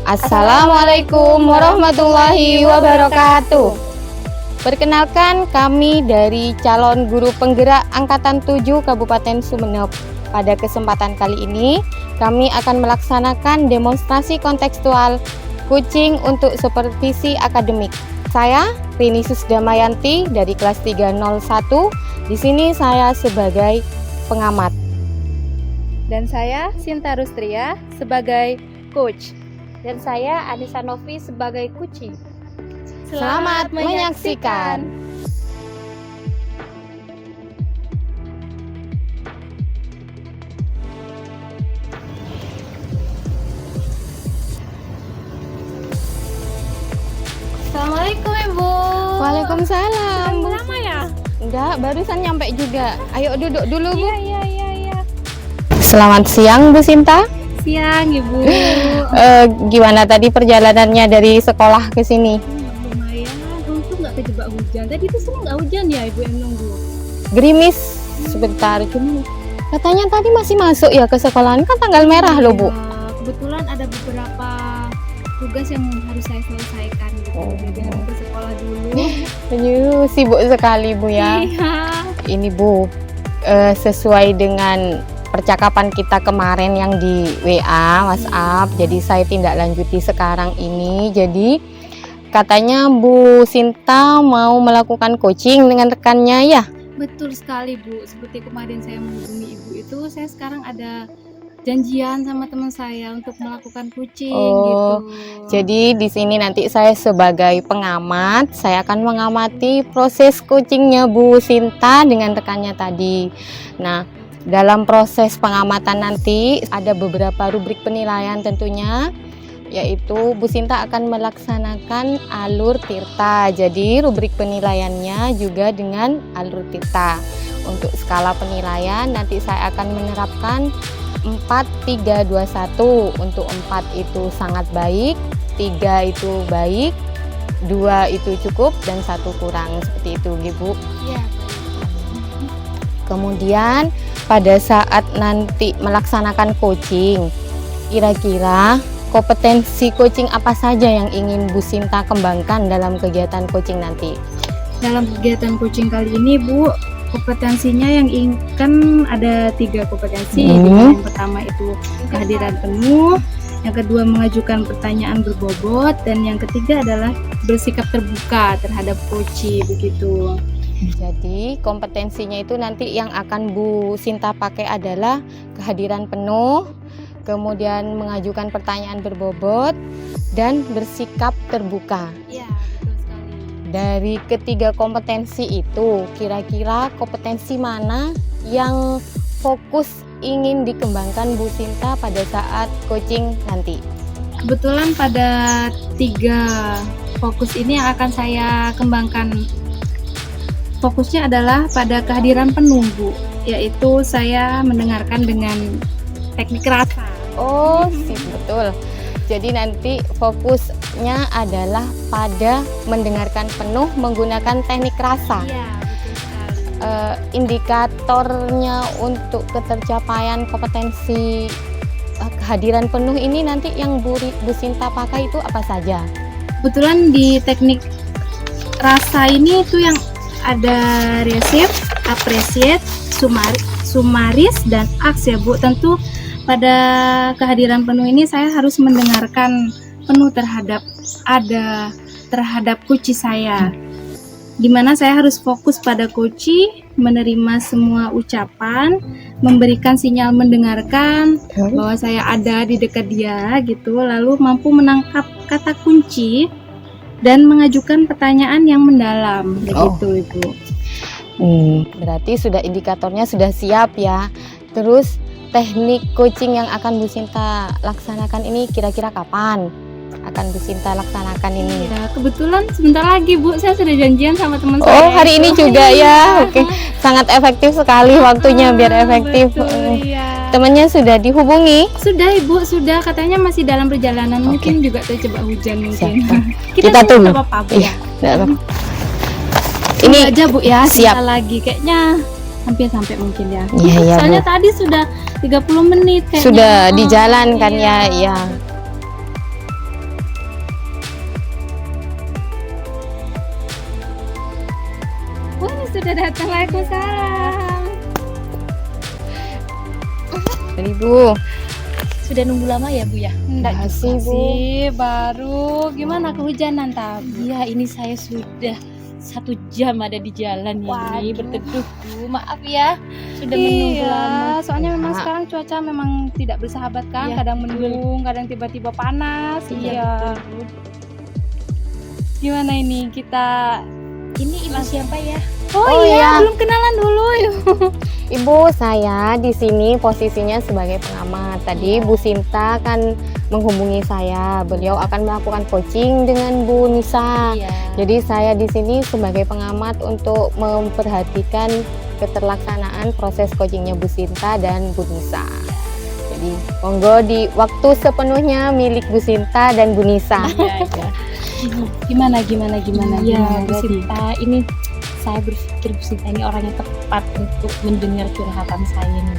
Assalamualaikum warahmatullahi wabarakatuh. Perkenalkan, kami dari calon guru penggerak Angkatan 7 Kabupaten Sumeneb. Pada kesempatan kali ini, kami akan melaksanakan demonstrasi kontekstual coaching untuk supervisi akademik. Saya Rini Susdamayanti dari kelas 301. Di sini saya sebagai pengamat. Dan saya Sinta Rustria sebagai coach. Dan saya Anissa Novi sebagai coaching. Selamat menyaksikan. Assalamualaikum Ibu. Waalaikumsalam. Lama ya? Enggak, barusan nyampe juga. Ayo duduk dulu, Bu. Iya. Selamat siang, Bu Sinta. Siang Ibu. Gimana tadi perjalanannya dari sekolah ke sini? Lumayan, untung nggak kejebak hujan. Tadi itu sering nggak hujan ya Ibu yang nunggu? Gerimis sebentar, cuma katanya tadi masih masuk ya ke sekolahan, kan tanggal merah loh, Bu. Kebetulan ada beberapa tugas yang harus saya selesaikan gitu. Jadi harus ke sekolah dulu. Aduh, sibuk sekali, Bu ya. Iya. Ini, Bu, sesuai dengan percakapan kita kemarin yang di WA, WhatsApp, jadi saya tindak lanjuti sekarang ini. Jadi katanya Bu Sinta mau melakukan coaching dengan rekannya ya? Betul sekali Bu, seperti kemarin saya menghubungi Ibu itu, saya sekarang ada janjian sama teman saya untuk melakukan coaching gitu. Jadi di sini nanti saya sebagai pengamat, saya akan mengamati proses coachingnya Bu Sinta dengan rekannya tadi. Nah, dalam proses pengamatan nanti ada beberapa rubrik penilaian tentunya, yaitu Bu Sinta akan melaksanakan alur tirta. Jadi rubrik penilaiannya juga dengan alur tirta. Untuk skala penilaian nanti saya akan menerapkan 4, 3, 2, 1. Untuk 4 itu sangat baik, 3 itu baik, 2 itu cukup, dan 1 kurang. Seperti itu, Ibu. Iya. Kemudian pada saat nanti melaksanakan coaching, kira-kira kompetensi coaching apa saja yang ingin Bu Sinta kembangkan dalam kegiatan coaching nanti? Dalam kegiatan coaching kali ini Bu, kompetensinya yang kan ada 3 kompetensi. Yang pertama itu kehadiran penuh, yang kedua mengajukan pertanyaan berbobot, dan yang ketiga adalah bersikap terbuka terhadap coach begitu. Jadi kompetensinya itu nanti yang akan Bu Sinta pakai adalah kehadiran penuh, kemudian mengajukan pertanyaan berbobot, dan bersikap terbuka. Iya, betul sekali. Dari ketiga kompetensi itu, kira-kira kompetensi mana yang fokus ingin dikembangkan Bu Sinta pada saat coaching nanti? Kebetulan pada 3 fokus ini yang akan saya kembangkan, fokusnya adalah pada kehadiran penuh Bu, yaitu saya mendengarkan dengan teknik rasa. Oh, sip, betul. Jadi nanti fokusnya adalah pada mendengarkan penuh menggunakan teknik rasa. Iya, betul sekali. Indikatornya untuk ketercapaian kompetensi kehadiran penuh ini nanti yang Bu Sinta pakai itu apa saja? Kebetulan di teknik rasa ini itu yang ada receive, appreciate, sumaris, dan aks ya Bu. Tentu pada kehadiran penuh ini saya harus mendengarkan penuh terhadap coach saya, dimana saya harus fokus pada coach, menerima semua ucapan, memberikan sinyal mendengarkan bahwa saya ada di dekat dia gitu, lalu mampu menangkap kata kunci dan mengajukan pertanyaan yang mendalam begitu Ibu. Berarti sudah indikatornya sudah siap ya. Terus teknik coaching yang akan Bu Sinta laksanakan ini kira-kira kapan akan Bu Sinta laksanakan ini? Ya, kebetulan sebentar lagi Bu, saya sudah janjian sama teman saya. Oh, hari ini juga ya. Oke, sangat efektif sekali waktunya biar efektif. Betul, iya. Temannya sudah dihubungi? Sudah Ibu, sudah, katanya masih dalam perjalanan, mungkin juga terjebak hujan mungkin. Kita tunggu. Apa-apa Bu. Iya, Ini aja Bu ya, siap lagi kayaknya hampir sampai mungkin ya. Iya, Soalnya Bu. tadi sudah 30 menit kayaknya. Sudah di jalan kan iya. ya. sudah datang. Waalaikumsalam. Jadi Bu, Sudah nunggu lama ya Bu ya? Enggak Makasih, juga Bu. sih, baru gimana kehujanan tadi? Iya, ini saya sudah 1 jam ada di jalan ini Waduh. berteduh Bu. Maaf ya, sudah menunggu lama. Iya, soalnya memang Mak. sekarang cuaca memang tidak bersahabat kan, Iya, kadang betul. mendung, kadang tiba-tiba panas. Iya, Iya. betul, Bu. Gimana ini kita? Ini ibu siapa ya? Oh, iya. iya, belum kenalan dulu. Ibu, saya di sini posisinya sebagai pengamat. Tadi Bu Sinta kan menghubungi saya. Beliau akan melakukan coaching dengan Bu Nisa. Iya. Jadi saya di sini sebagai pengamat untuk memperhatikan keterlaksanaan proses coachingnya Bu Sinta dan Bu Nisa. Jadi monggo di waktu sepenuhnya milik Bu Sinta dan Bu Nisa. Iya, iya. Gimana? Iya, Gimana Bu jadi? Sinta, ini saya berpikir Bu Sinta ini orang yang tepat untuk mendengar curhatan saya nih.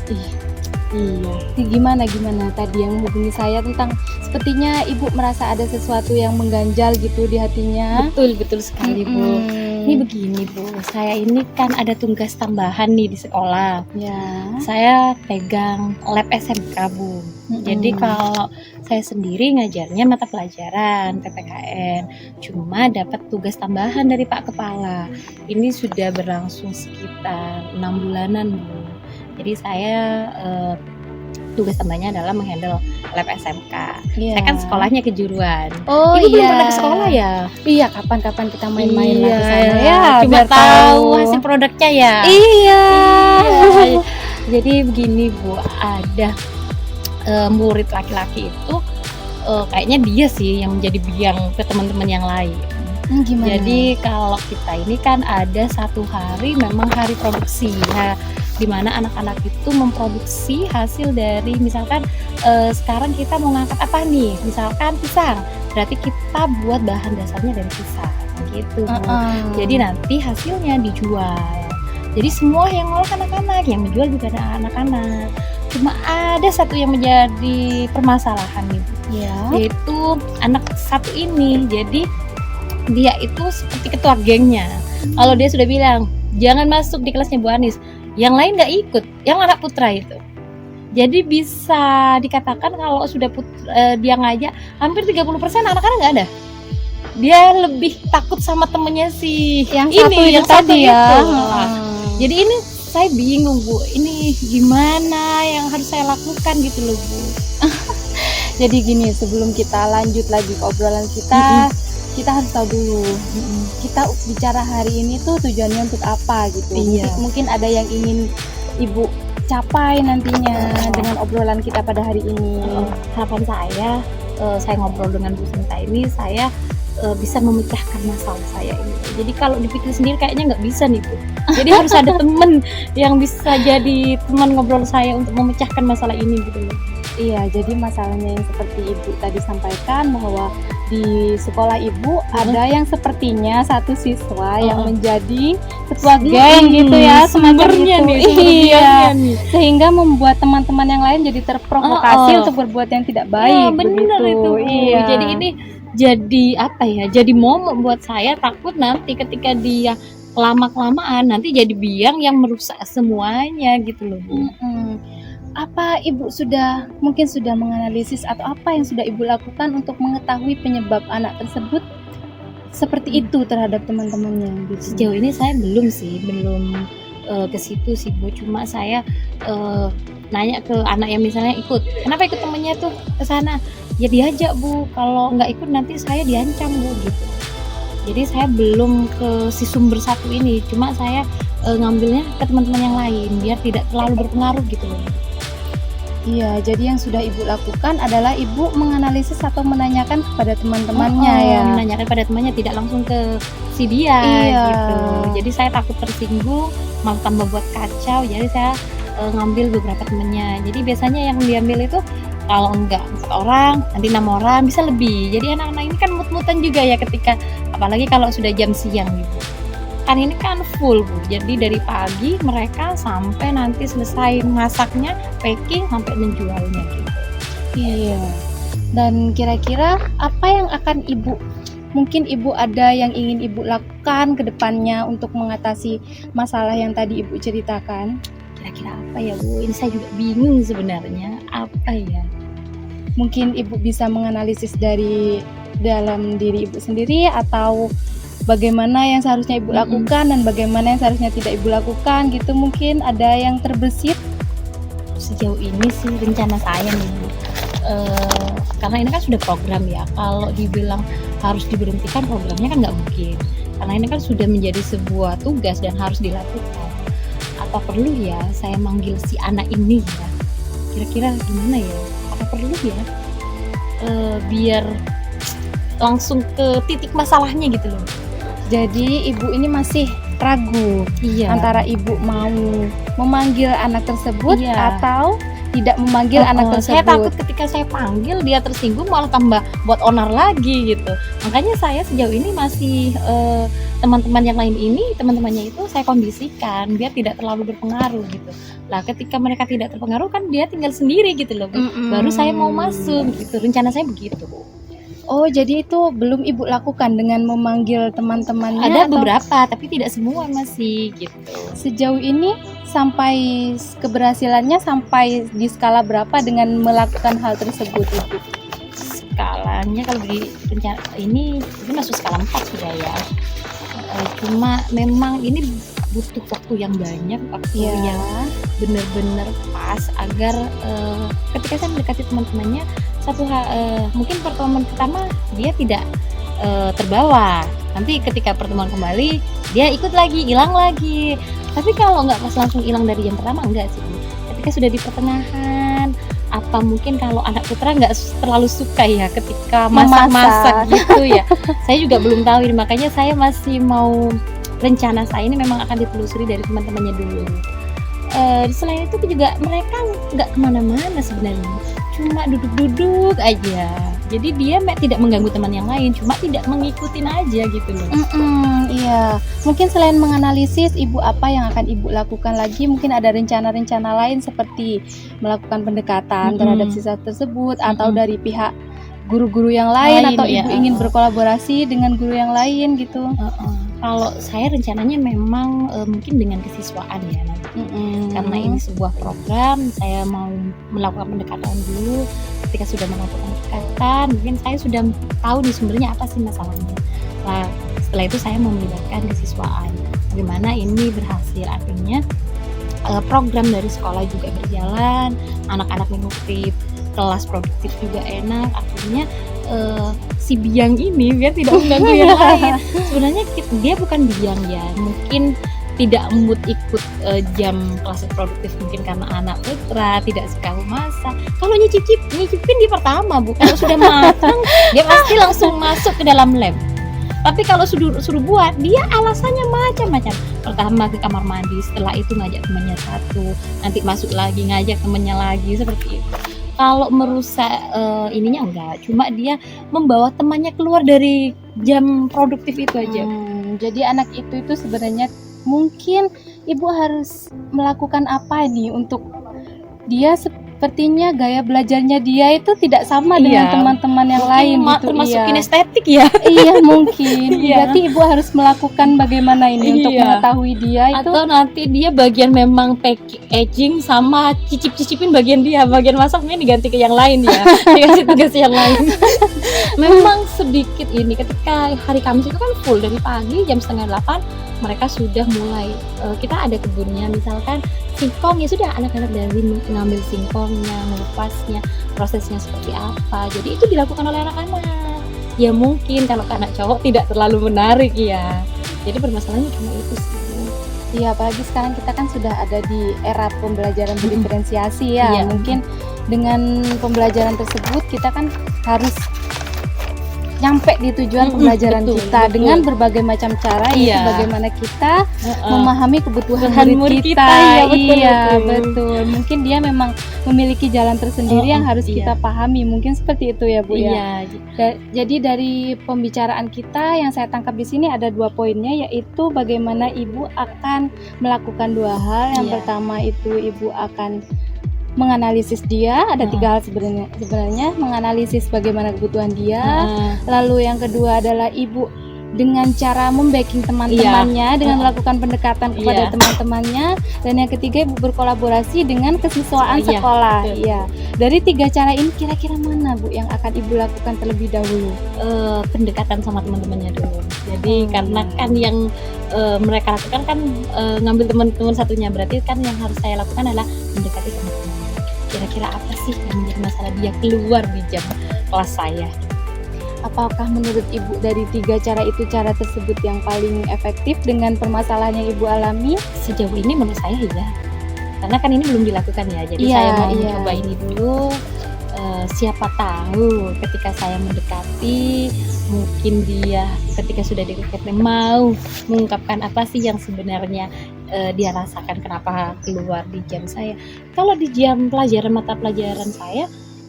Iya. Gimana tadi yang menghubungi saya tentang sepertinya ibu merasa ada sesuatu yang mengganjal gitu di hatinya. Betul sekali Bu. Ini begini Bu, saya ini kan ada tugas tambahan nih di sekolah. Ya. Saya pegang lab SMK Bu. Jadi kalau saya sendiri ngajarnya mata pelajaran PPKN, cuma dapat tugas tambahan dari Pak Kepala. Ini sudah berlangsung sekitar 6 bulanan Bu. Jadi saya tugas tambahnya adalah menghandle lab SMK. Iya. Saya kan sekolahnya kejuruan. Oh Ibu belum iya. pernah ke sekolah ya? Iya, kapan-kapan kita main-main lah Iya, ke sana ya. cuma biar tahu hasil produknya ya. Iya. Iya. Jadi begini Bu, ada murid laki-laki itu kayaknya dia sih yang menjadi biang ke teman-teman yang lain. Gimana? Jadi kalau kita ini kan ada 1 hari memang hari produksi. Nah, di mana anak-anak itu memproduksi hasil dari misalkan sekarang kita mau ngangkat apa nih? Misalkan pisang. Berarti kita buat bahan dasarnya dari pisang gitu. Bu. Jadi nanti hasilnya dijual. Jadi semua yang ngolah anak-anak, yang menjual juga ada anak-anak. Cuma ada satu yang menjadi permasalahan nih, Bu. ya. Yaitu anak satu ini. Jadi dia itu seperti ketua gengnya. Kalau dia sudah bilang jangan masuk di kelasnya Bu Anis, yang lain nggak ikut, yang anak putra itu. Jadi bisa dikatakan kalau sudah dia ngajak, hampir 30% anak-anak nggak ada. Dia lebih takut sama temennya si Yang ini, satu itu yang satu tadi ya. itu. Jadi ini saya bingung Bu, ini gimana yang harus saya lakukan gitu loh Bu. Jadi gini, sebelum kita lanjut lagi ke obrolan kita, kita harus tahu dulu kita bicara hari ini tuh tujuannya untuk apa gitu. Iya. Mungkin ada yang ingin ibu capai nantinya dengan obrolan kita pada hari ini. Harapan saya ngobrol dengan Bu Sinta ini, saya bisa memecahkan masalah saya ini. Jadi kalau dipikir sendiri kayaknya nggak bisa nih Bu. Jadi harus ada teman yang bisa jadi teman ngobrol saya untuk memecahkan masalah ini gitu loh. Iya, jadi masalahnya yang seperti ibu tadi sampaikan bahwa di sekolah ibu ada yang sepertinya satu siswa yang menjadi ketua geng gitu ya, semacam Sumbernya itu. nih, Iya, nih. sehingga membuat teman-teman yang lain jadi terprovokasi untuk berbuat yang tidak baik. Bener begitu. itu Bu. Iya. Jadi ini jadi apa ya? Jadi momok buat saya, takut nanti ketika dia lama-kelamaan nanti jadi biang yang merusak semuanya gitu loh Bu. Apa ibu mungkin sudah menganalisis atau apa yang sudah ibu lakukan untuk mengetahui penyebab anak tersebut seperti itu terhadap teman-temannya gitu? Sejauh ini saya belum ke situ sih Bu. Cuma saya nanya ke anak yang misalnya ikut, kenapa ikut temennya tuh ke sana? Ya diajak Bu, kalau nggak ikut nanti saya diancam Bu gitu. Jadi saya belum ke si sumber satu ini, cuma saya ngambilnya ke teman-teman yang lain biar tidak terlalu berpengaruh gitu loh. Iya, jadi yang sudah ibu lakukan adalah ibu menganalisis atau menanyakan kepada teman-temannya ya. Menanyakan pada temannya, tidak langsung ke si dia gitu. Jadi saya takut tersinggung, malah tambah buat kacau. Jadi saya ngambil beberapa temannya. Jadi biasanya yang diambil itu kalau enggak 4 orang, nanti 6 orang, bisa lebih. Jadi anak-anak ini kan mut-mutan juga ya ketika, apalagi kalau sudah jam siang gitu. Kan ini kan full Bu, jadi dari pagi mereka sampai nanti selesai masaknya, packing, sampai menjualnya gitu. Iya. Dan kira-kira apa yang akan ibu mungkin Ibu ada yang ingin Ibu lakukan ke depannya untuk mengatasi masalah yang tadi Ibu ceritakan? Kira-kira apa ya Bu? Ini saya juga bingung sebenarnya. Apa ya? Mungkin Ibu bisa menganalisis dari dalam diri Ibu sendiri, atau bagaimana yang seharusnya Ibu lakukan dan bagaimana yang seharusnya tidak Ibu lakukan gitu. Mungkin ada yang terbesit? Sejauh ini sih rencana saya nih Bu, karena ini kan sudah program ya, kalau dibilang harus diberhentikan programnya kan nggak mungkin, karena ini kan sudah menjadi sebuah tugas dan harus dilakukan. Apa perlu ya saya manggil si anak ini ya, kira-kira gimana ya, apa perlu ya, biar langsung ke titik masalahnya gitu loh. Jadi Ibu ini masih ragu antara Ibu mau memanggil anak tersebut atau tidak memanggil anak tersebut. Saya takut ketika saya panggil dia tersinggung malah tambah buat onar lagi gitu. Makanya saya sejauh ini masih teman-teman yang lain ini, teman-temannya itu saya kondisikan biar tidak terlalu berpengaruh gitu. Lah ketika mereka tidak terpengaruh kan dia tinggal sendiri gitu loh. Baru saya mau masuk gitu. Rencana saya begitu. Oh, jadi itu belum Ibu lakukan dengan memanggil teman-temannya? Ada beberapa, tapi tidak semua masih gitu. Sejauh ini sampai keberhasilannya sampai di skala berapa dengan melakukan hal tersebut Ibu? Skalanya kalau di rencana ini masuk skala 4 sudah ya. Cuma memang ini butuh waktu yang banyak, waktu yang benar-benar pas agar ketika saya mendekati teman-temannya mungkin pertemuan pertama dia tidak terbawa, nanti ketika pertemuan kembali dia ikut lagi, hilang lagi. Tapi kalau nggak pas langsung hilang dari yang pertama, enggak sih. Ketika sudah di pertengahan, apa mungkin kalau anak putra nggak terlalu suka ya ketika masak-masak gitu ya. Saya juga belum tahu ini, makanya saya masih mau, rencana saya ini memang akan ditelusuri dari teman-temannya dulu. Selain itu juga mereka nggak kemana-mana sebenarnya, cuma duduk-duduk aja. Jadi dia tidak mengganggu teman yang lain, cuma tidak mengikutin aja gitu loh. Iya, mungkin selain menganalisis Ibu, apa yang akan Ibu lakukan lagi? Mungkin ada rencana-rencana lain seperti melakukan pendekatan terhadap siswa tersebut, atau dari pihak guru-guru yang lain, atau Ibu ingin berkolaborasi dengan guru yang lain gitu? Kalau saya rencananya memang mungkin dengan kesiswaan ya nanti. Karena ini sebuah program, saya mau melakukan pendekatan dulu. Ketika sudah melakukan pendekatan, mungkin saya sudah tahu di sumbernya apa sih masalahnya. Nah, setelah itu saya mau melibatkan kesiswaan. Bagaimana ini berhasil, artinya program dari sekolah juga berjalan, anak-anak mengikuti kelas produktif juga enak, artinya si biang ini biar tidak mengganggu yang lain. Sebenarnya dia bukan biang ya, mungkin tidak mood ikut jam kelas produktif mungkin karena anak putra tidak suka masak. Kalau nyicipin di pertama Bu, kalau sudah matang dia pasti langsung masuk ke dalam lab. Tapi kalau suruh buat, dia alasannya macam-macam. Pertama ke kamar mandi, setelah itu ngajak temannya satu, nanti masuk lagi ngajak temannya lagi, seperti itu. Kalau merusak ininya enggak, cuma dia membawa temannya keluar dari jam produktif itu aja. Jadi anak itu sebenarnya mungkin Ibu harus melakukan apa nih untuk dia, sepertinya gaya belajarnya dia itu tidak sama dengan teman-teman yang lain gitu. Termasuk kinestetik ya. Iya mungkin. Berarti Ibu harus melakukan bagaimana ini untuk mengetahui dia itu. Atau nanti dia bagian memang packaging sama cicipin bagian dia, bagian masaknya diganti ke yang lain ya. Dikasih tugas yang lain. Memang sedikit ini, ketika hari Kamis itu kan full dari pagi jam 7:30 mereka sudah mulai, kita ada kebunnya misalkan singkong, ya sudah anak-anak dari ngambil singkongnya, melupasnya, prosesnya seperti apa. Jadi itu dilakukan oleh anak-anak. Ya mungkin kalau anak cowok tidak terlalu menarik ya. Jadi permasalahannya cuma itu sih. Iya, apalagi sekarang kita kan sudah ada di era pembelajaran berdiferensiasi ya. Mungkin dengan pembelajaran tersebut kita kan harus nyampe di tujuan pembelajaran kita dengan berbagai macam cara, yaitu bagaimana kita memahami kebutuhan murid kita. Betul. Mungkin dia memang memiliki jalan tersendiri yang harus kita pahami. Mungkin seperti itu ya Bu ya. Jadi dari pembicaraan kita yang saya tangkap di sini ada 2 poinnya, yaitu bagaimana Ibu akan melakukan 2 hal. Yang pertama itu Ibu akan menganalisis dia, ada Ah. 3 hal sebenarnya menganalisis bagaimana kebutuhan dia. Heeh. Lalu yang kedua adalah ibu dengan cara membacking teman-temannya dengan melakukan pendekatan kepada Iya. teman-temannya, dan yang ketiga ibu berkolaborasi dengan kesiswaan Iya, sekolah. betul. Iya. Dari 3 cara ini kira-kira mana Bu yang akan ibu lakukan terlebih dahulu? Pendekatan sama teman-temannya dulu. Jadi Hmm. karena kan yang mereka lakukan kan ngambil teman-teman satunya, berarti kan yang harus saya lakukan adalah mendekati teman-teman. Kira-kira apa sih yang menjadi masalah dia keluar di jam kelas saya? Apakah menurut ibu dari 3 cara itu cara tersebut yang paling efektif dengan permasalahan yang ibu alami? Sejauh ini menurut saya ya, karena kan ini belum dilakukan ya, jadi Iya, saya mau iya. mencoba ini dulu. Siapa tahu ketika saya mendekati, mungkin dia ketika sudah dekatnya mau mengungkapkan apa sih yang sebenarnya dia rasakan kenapa keluar di jam saya. Kalau di jam pelajaran mata pelajaran saya,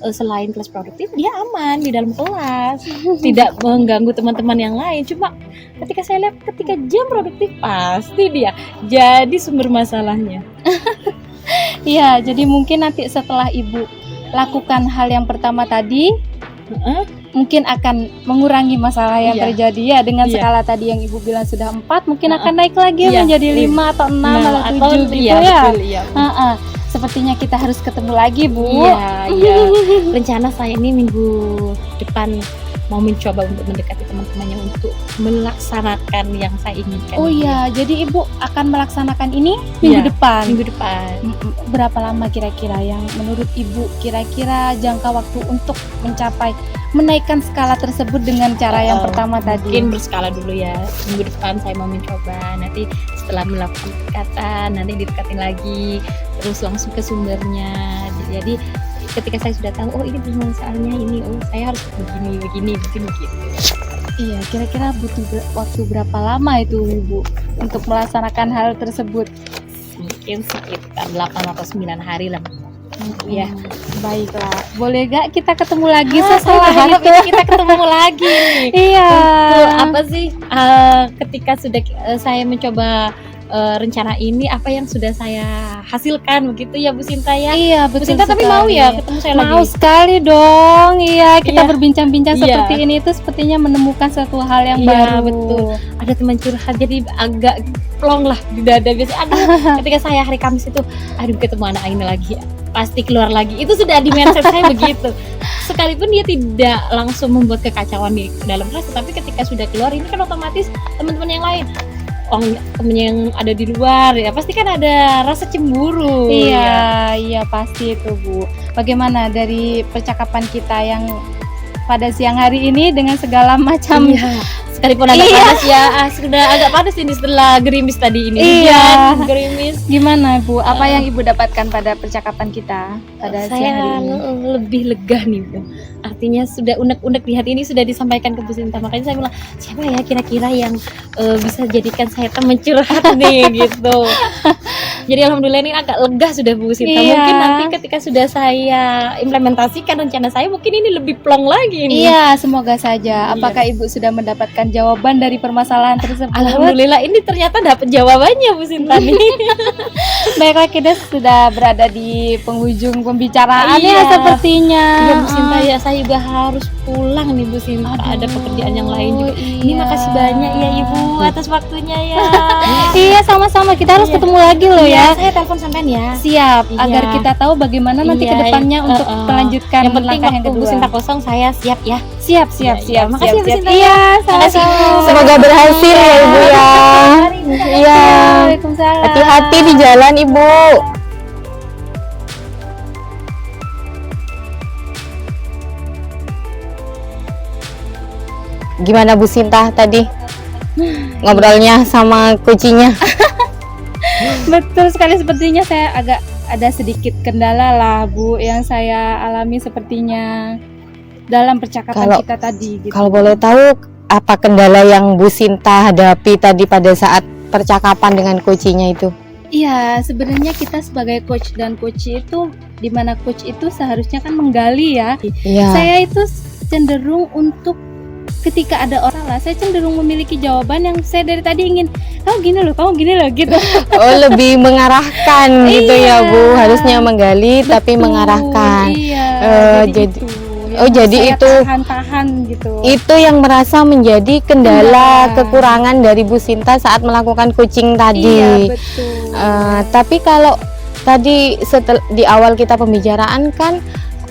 selain kelas produktif, dia aman di dalam kelas, tidak mengganggu teman-teman yang lain. Cuma ketika saya lihat ketika jam produktif, pasti dia jadi sumber masalahnya. Iya, jadi mungkin nanti setelah ibu lakukan hal yang pertama tadi, Heeh. mungkin akan mengurangi masalah yang Iya. terjadi ya dengan Iya. skala tadi yang ibu bilang sudah 4, mungkin Heeh. akan naik lagi Iya. menjadi 5 atau 6 Nah, atau 7 gitu iya, ya. betul, iya. Heeh. Sepertinya kita harus ketemu lagi Bu. Iya, iya. Rencana saya ini minggu depan mau mencoba untuk mendekati teman-temannya untuk melaksanakan yang saya inginkan. Oh ini. iya, jadi ibu akan melaksanakan ini minggu Iya, depan. Minggu depan. Berapa lama kira-kira yang menurut ibu kira-kira jangka waktu untuk mencapai menaikkan skala tersebut dengan cara yang pertama tadi? Mungkin berskala dulu ya. Minggu depan saya mau mencoba. Nanti setelah melakukan pendekatan, nanti didekatin lagi, terus langsung ke sumbernya. Jadi ketika saya sudah tahu, oh ini permasalahannya ini, oh saya harus begini gitu. Iya, kira-kira butuh waktu berapa lama itu ibu untuk melaksanakan hal tersebut? Mungkin sekitar 8 atau 9 hari lah. Iya. Baiklah, boleh gak kita ketemu lagi Saya setelah berharap itu? ini kita ketemu lagi nih. Iya. Untuk apa sih ketika sudah saya mencoba rencana ini, apa yang sudah saya hasilkan begitu ya Bu Sinta ya? Iya, Bu betul Sinta tapi mau sekali. ya ketemu saya Mau lagi? sekali dong. Iya, kita Iya. berbincang-bincang Iya. seperti ini itu sepertinya menemukan suatu hal yang Iya, baru. betul. Ada teman curhat jadi agak plong lah di dada biasanya. Aduh, ketika saya hari Kamis itu, aduh ketemu anak ini lagi, pasti keluar lagi. Itu sudah di mindset saya begitu. Sekalipun dia tidak langsung membuat kekacauan di dalam kelas, tapi ketika sudah keluar ini kan otomatis teman-teman yang lain, temen yang ada di luar ya pasti kan ada rasa cemburu. Iya, pasti itu Bu. Bagaimana dari percakapan kita yang pada siang hari ini dengan segala macam Iya. Sekalipun agak panas ya, sudah agak panas ini setelah gerimis tadi ini. Iya. Hujan, gerimis. gimana Bu? Apa yang Ibu dapatkan pada percakapan kita pada siang Saya hari ini? lebih lega nih Bu. Artinya sudah unek-unek di hati ini sudah disampaikan ke Bu Sinta. Makanya saya bilang siapa ya kira-kira yang bisa jadikan saya teman curhat nih gitu. Jadi alhamdulillah ini agak lega sudah Bu Sinta. Iya. Mungkin nanti ketika sudah saya implementasikan rencana saya mungkin ini lebih plong lagi nih. Iya, semoga saja. Apakah Ibu sudah mendapatkan jawaban dari permasalahan tersebut? Alhamdulillah ini ternyata dapat jawabannya Bu Sinta nih. Baiklah, kita sudah berada di penghujung pembicaraan Iya. ya sepertinya. Iya Bu Sinta ya, saya juga harus pulang nih Bu Sinta. Ada pekerjaan yang lain juga. Ini Iya. makasih banyak ya Ibu atas waktunya ya. Iya, sama-sama. Kita harus Iya. ketemu lagi loh Iya, ya. saya telepon sampean ya. Siap, Iya. agar kita tahu bagaimana nanti Iya, ke depannya untuk melanjutkan Yang penting langkah yang waktu Bu kedua. Sinta kosong saya siap ya. Siap. Iya, iya. Makasih Bu Sinta. Iya, Makasih, sama-sama. Bu. Semoga berhasil ya Ibu ya. Iya. Waalaikumsalam. Hati-hati di jalan Ibu. Gimana Bu Sinta tadi ngobrolnya sama kucinya? Betul sekali, sepertinya saya agak ada sedikit kendala lah Bu yang saya alami sepertinya dalam percakapan Kalau- kita tadi gitu. Kalau boleh tahu apa kendala yang Bu Sinta hadapi tadi pada saat percakapan dengan kucinya itu? Iya, sebenarnya kita sebagai coach dan coach itu, di mana coach itu seharusnya kan menggali ya. Iya. Saya itu cenderung untuk ketika ada orang salah, saya cenderung memiliki jawaban yang saya dari tadi ingin, kamu gini loh gitu. Oh, lebih mengarahkan gitu ya Iya. Bu. Harusnya menggali tapi Betul, mengarahkan. Iya. jadi- gitu. oh, jadi saya itu- tahan gitu. Itu yang merasa menjadi kendala Kendala. kekurangan dari Bu Sinta saat melakukan coaching tadi. Iya, betul. Tapi kalau tadi di awal kita pembicaraan kan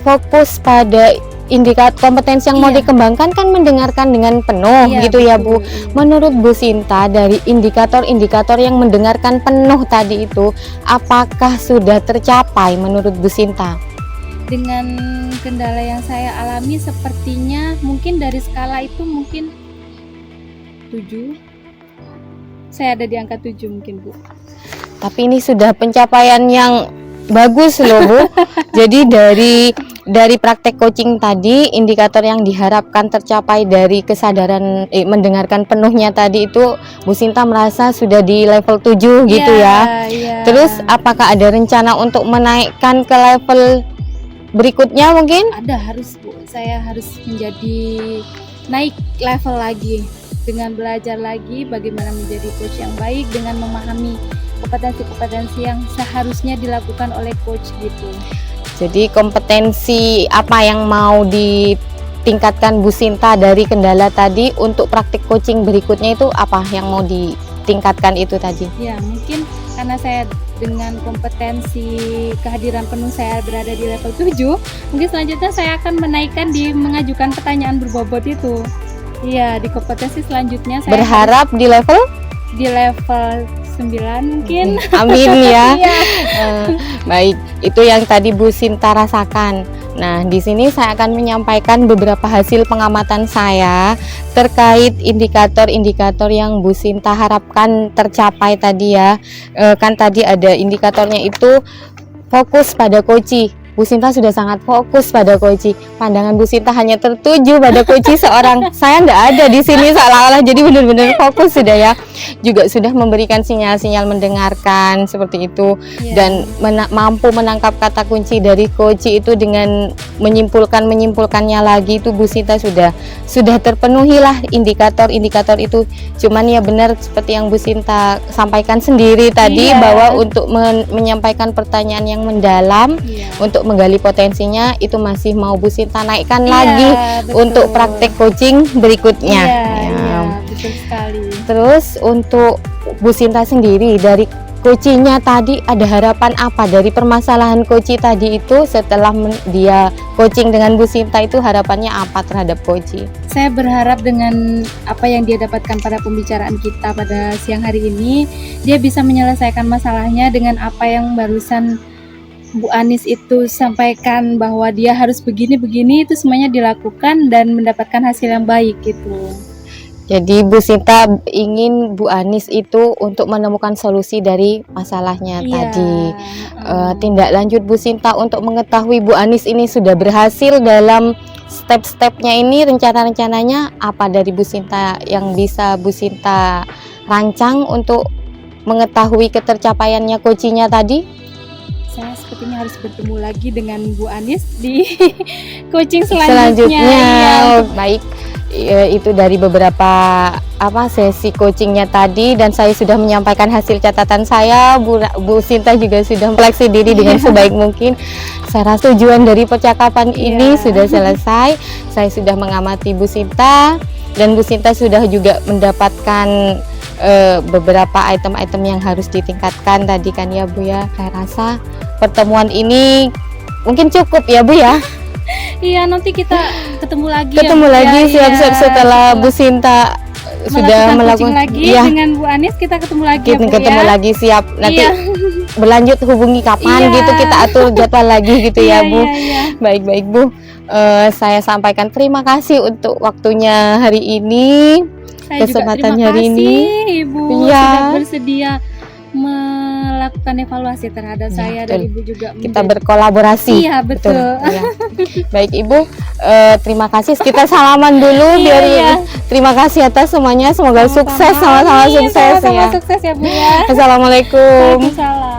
fokus pada indikator kompetensi yang mau Iya. dikembangkan kan mendengarkan dengan penuh Iya, gitu ya Bu. betul, iya. Menurut Bu Sinta, dari indikator-indikator yang mendengarkan penuh tadi itu, apakah sudah tercapai menurut Bu Sinta? Dengan kendala yang saya alami sepertinya mungkin dari skala itu mungkin 7. Saya ada di angka 7 mungkin Bu. Tapi ini sudah pencapaian yang bagus loh Bu. Jadi dari praktek coaching tadi, indikator yang diharapkan tercapai dari kesadaran mendengarkan penuhnya tadi itu, Bu Sinta merasa sudah di level 7 gitu ya. Iya. Terus apakah ada rencana untuk menaikkan ke level berikutnya mungkin? Ada, harus Bu. Saya harus menjadi naik level lagi dengan belajar lagi bagaimana menjadi coach yang baik dengan memahami kompetensi-kompetensi yang seharusnya dilakukan oleh coach gitu. Jadi kompetensi apa yang mau ditingkatkan Bu Sinta dari kendala tadi untuk praktik coaching berikutnya itu apa yang mau ditingkatkan itu tadi? Ya, mungkin karena saya dengan kompetensi kehadiran penuh saya berada di level 7, mungkin selanjutnya saya akan menaikkan di mengajukan pertanyaan berbobot itu. Iya, di kompetensi selanjutnya saya Berharap di level? di level 9 mungkin. Amin ya. Iya. Baik, itu yang tadi Bu Sinta rasakan. Nah, di sini saya akan menyampaikan beberapa hasil pengamatan saya terkait indikator-indikator yang Bu Sinta harapkan tercapai tadi ya. Kan tadi ada indikatornya itu fokus pada coaching. Bu Sinta sudah sangat fokus pada coaching. Pandangan Bu Sinta hanya tertuju pada coaching seorang. Saya ndak ada di sini seolah-olah, jadi benar-benar fokus sudah ya. Juga sudah memberikan sinyal-sinyal mendengarkan seperti itu. Iya. Dan mampu menangkap kata kunci dari coaching itu dengan menyimpulkannya lagi, itu Bu Sinta sudah terpenuhi lah indikator-indikator itu. Cuman ya benar seperti yang Bu Sinta sampaikan sendiri tadi, Iya. bahwa untuk menyampaikan pertanyaan yang mendalam, Iya. untuk menggali potensinya itu masih mau Bu Sinta naikkan Iya, lagi betul. untuk praktek coaching berikutnya. Iya, Ya. iya, betul sekali. Terus untuk Bu Sinta sendiri, dari coachingnya tadi ada harapan apa dari permasalahan coaching tadi itu? Setelah dia coaching dengan Bu Sinta itu, harapannya apa terhadap coaching? Saya berharap dengan apa yang dia dapatkan pada pembicaraan kita pada siang hari ini, dia bisa menyelesaikan masalahnya dengan apa yang barusan Bu Anis itu sampaikan, bahwa dia harus begini-begini, itu semuanya dilakukan dan mendapatkan hasil yang baik gitu. Jadi Bu Sinta ingin Bu Anis itu untuk menemukan solusi dari masalahnya tadi. Tindak lanjut Bu Sinta untuk mengetahui Bu Anis ini sudah berhasil dalam step-stepnya ini, rencana-rencananya apa dari Bu Sinta yang bisa Bu Sinta rancang untuk mengetahui ketercapaiannya coachingnya tadi? Saya sepertinya harus bertemu lagi dengan Bu Anis di coaching selanjutnya. Selanjutnya. Iya. Oh, baik. Itu dari beberapa sesi coachingnya tadi, dan saya sudah menyampaikan hasil catatan saya. Bu Sinta juga sudah meleksi diri dengan sebaik mungkin. Saya rasa tujuan dari percakapan ini sudah selesai. Saya sudah mengamati Bu Sinta, dan Bu Sinta sudah juga mendapatkan beberapa item-item yang harus ditingkatkan tadi kan ya Bu ya. Saya rasa pertemuan ini mungkin cukup ya Bu ya. Iya, nanti kita ketemu lagi. Ketemu ya, Bu, lagi ya. siap-siap Iya, setelah Bu Sinta sudah coaching melakukan lagi ya, dengan Bu Anis, kita ketemu lagi ya, Bu, ketemu ya. lagi siap. Nanti Iya. berlanjut hubungi kapan Iya. gitu, kita atur jadwal lagi gitu Iya, ya Bu. iya. Baik-baik Bu. Saya sampaikan terima kasih untuk waktunya hari ini. Saya juga Kesempatan terima hari kasih ini. Ibu Iya. sudah bersedia melakukan evaluasi terhadap Ya, saya, betul. dan Ibu juga Kita menjadi- berkolaborasi. Iya, betul. Iya. Baik Ibu, terima kasih. Kita salaman dulu biar Iya. terima kasih atas semuanya. Semoga sukses, sama-sama Amin, sukses sama-sama ya. sukses ya Bu ya. Assalamualaikum. Waalaikumsalam.